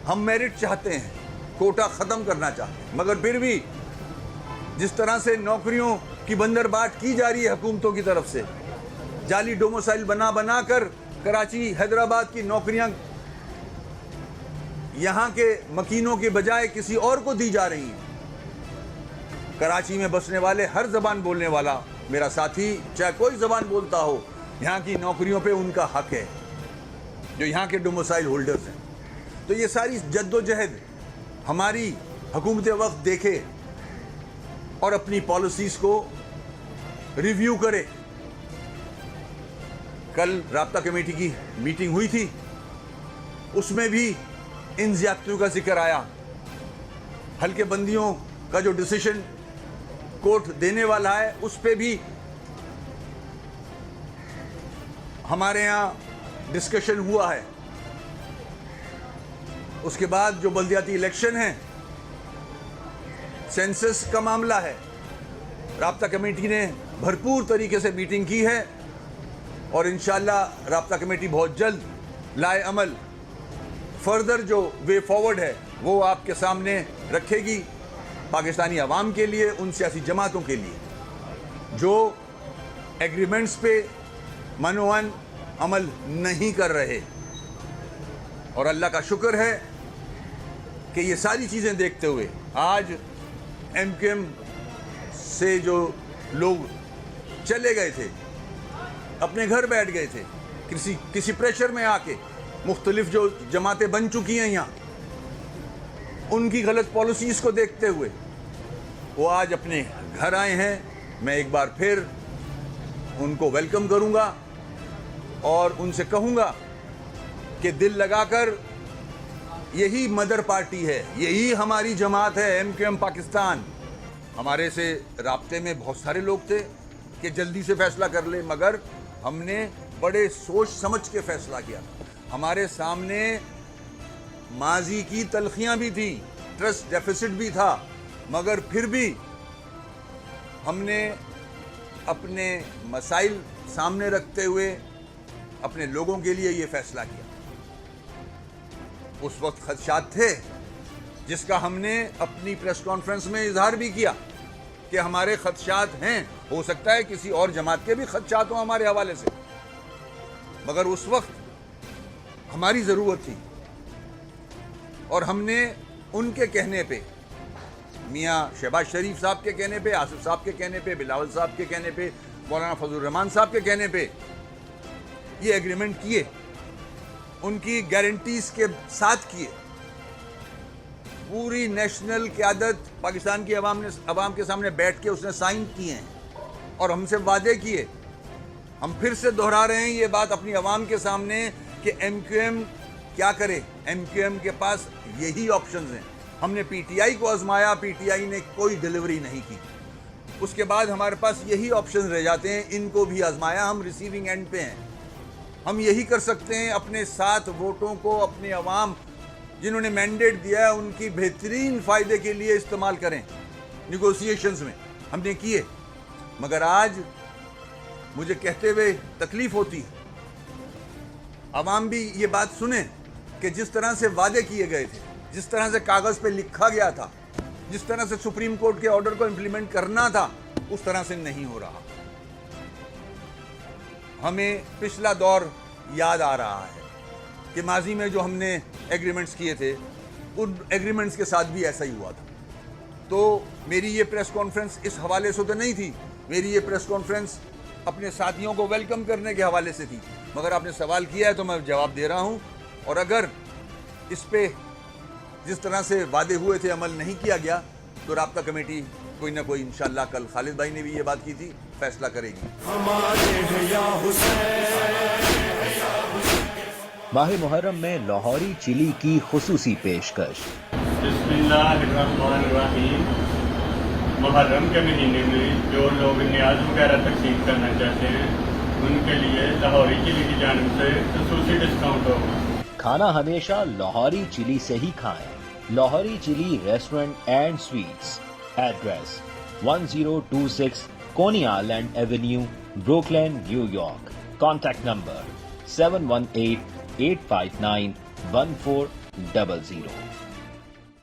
ہم میرٹ چاہتے ہیں, کوٹا ختم کرنا چاہتے ہیں, مگر پھر بھی جس طرح سے نوکریوں کی بندرباٹ کی جا رہی ہے حکومتوں کی طرف سے, جعلی ڈوموسائل بنا کر کراچی حیدرآباد کی نوکریاں یہاں کے مکینوں کے بجائے کسی اور کو دی جا رہی ہیں. کراچی میں بسنے والے ہر زبان بولنے والا میرا ساتھی, چاہے کوئی زبان بولتا ہو, یہاں کی نوکریوں پہ ان کا حق ہے جو یہاں کے ڈوموسائل ہولڈرز ہیں. تو یہ ساری جد و جہد ہماری حکومت وقت دیکھے اور اپنی پالیسیز کو ریویو کرے. کل رابطہ کمیٹی کی میٹنگ ہوئی تھی, اس میں بھی ان زیادتیوں کا ذکر آیا. ہلکے بندیوں کا جو ڈیسیشن کورٹ دینے والا ہے اس پہ بھی ہمارے ہاں ڈسکشن ہوا ہے. اس کے بعد جو بلدیاتی الیکشن ہیں, سینسس کا معاملہ ہے, رابطہ کمیٹی نے بھرپور طریقے سے میٹنگ کی ہے اور انشاءاللہ رابطہ کمیٹی بہت جلد لائے عمل فردر جو وے فارورڈ ہے وہ آپ کے سامنے رکھے گی, پاکستانی عوام کے لیے, ان سیاسی جماعتوں کے لیے جو ایگریمنٹس پہ منوان عمل نہیں کر رہے. اور اللہ کا شکر ہے کہ یہ ساری چیزیں دیکھتے ہوئے آج ایم کیو ایم سے جو لوگ چلے گئے تھے, اپنے گھر بیٹھ گئے تھے, کسی پریشر میں آ کے, مختلف جو جماعتیں بن چکی ہیں یہاں, ان کی غلط پالیسیز کو دیکھتے ہوئے وہ آج اپنے گھر آئے ہیں. میں ایک بار پھر ان کو ویلکم کروں گا اور ان سے کہوں گا کہ دل لگا کر, یہی مدر پارٹی ہے, یہی ہماری جماعت ہے ایم کیو ایم پاکستان. ہمارے سے رابطے میں بہت سارے لوگ تھے کہ جلدی سے فیصلہ کر لے, مگر ہم نے بڑے سوچ سمجھ کے فیصلہ کیا. ہمارے سامنے ماضی کی تلخیاں بھی تھیں, ٹرسٹ ڈیفیسٹ بھی تھا, مگر پھر بھی ہم نے اپنے مسائل سامنے رکھتے ہوئے اپنے لوگوں کے لیے یہ فیصلہ کیا. اس وقت خدشات تھے جس کا ہم نے اپنی پریس کانفرنس میں اظہار بھی کیا کہ ہمارے خدشات ہیں, ہو سکتا ہے کسی اور جماعت کے بھی خدشات ہوں ہمارے حوالے سے, مگر اس وقت ہماری ضرورت تھی اور ہم نے ان کے کہنے پہ, میاں شہباز شریف صاحب کے کہنے پہ, آصف صاحب کے کہنے پہ, بلاول صاحب کے کہنے پہ, مولانا فضل الرحمان صاحب کے کہنے پہ یہ ایگریمنٹ کیے, ان کی گارنٹیز کے ساتھ کیے. پوری نیشنل قیادت پاکستان کی عوام کے سامنے بیٹھ کے اس نے سائن کیے ہیں اور ہم سے وعدے کیے. ہم پھر سے دہرا رہے ہیں یہ بات اپنی عوام کے سامنے کہ ایم کیو ایم کیا کرے. ایم کیو ایم کے پاس یہی آپشنز ہیں. ہم نے پی ٹی آئی کو آزمایا, پی ٹی آئی نے کوئی ڈیلیوری نہیں کی. اس کے بعد ہمارے پاس یہی آپشنز رہ جاتے ہیں, ان کو بھی آزمایا, ہم ریسیونگ اینڈ پہ ہیں. ہم یہی کر سکتے ہیں, اپنے ساتھ ووٹوں کو اپنے عوام جنہوں نے مینڈیٹ دیا ہے ان کی بہترین فائدے کے لیے استعمال کریں. نیگوسیشنز میں ہم نے کیے, مگر آج مجھے کہتے ہوئے تکلیف ہوتی, عوام بھی یہ بات سنیں کہ جس طرح سے وعدے کیے گئے تھے, جس طرح سے کاغذ پہ لکھا گیا تھا, جس طرح سے سپریم کورٹ کے آرڈر کو امپلیمنٹ کرنا تھا, اس طرح سے نہیں ہو رہا. ہمیں پچھلا دور یاد آ رہا ہے کہ ماضی میں جو ہم نے ایگریمنٹس کیے تھے ان ایگریمنٹس کے ساتھ بھی ایسا ہی ہوا تھا. تو میری یہ پریس کانفرنس اس حوالے سے تو نہیں تھی, میری یہ پریس کانفرنس اپنے ساتھیوں کو ویلکم کرنے کے حوالے سے تھی, مگر آپ نے سوال کیا ہے تو میں جواب دے رہا ہوں. اور اگر اس پہ جس طرح سے وعدے ہوئے تھے عمل نہیں کیا گیا تو رابطہ کمیٹی کوئی نہ کوئی انشاءاللہ, کل خالد بھائی نے بھی یہ بات کی تھی, فیصلہ کرے گی. ماہ محرم میں لاہوری چلی کی خصوصی پیشکش. بسم اللہ الرحمن الرحیم. محرم کے مہینے میں جو لوگ نیاز وغیرہ تقسیم کرنا چاہتے ہیں ان کے لیے لاہوری چلی کی جانب سے خصوصی ڈسکاؤنٹ ہوگا. کھانا ہمیشہ لاہوری چلی سے ہی کھائیں. لاہوری چلی restaurant and sweets. Address 1026 Coney Island Avenue, Brooklyn, New York. Contact number 718-859-14 0000।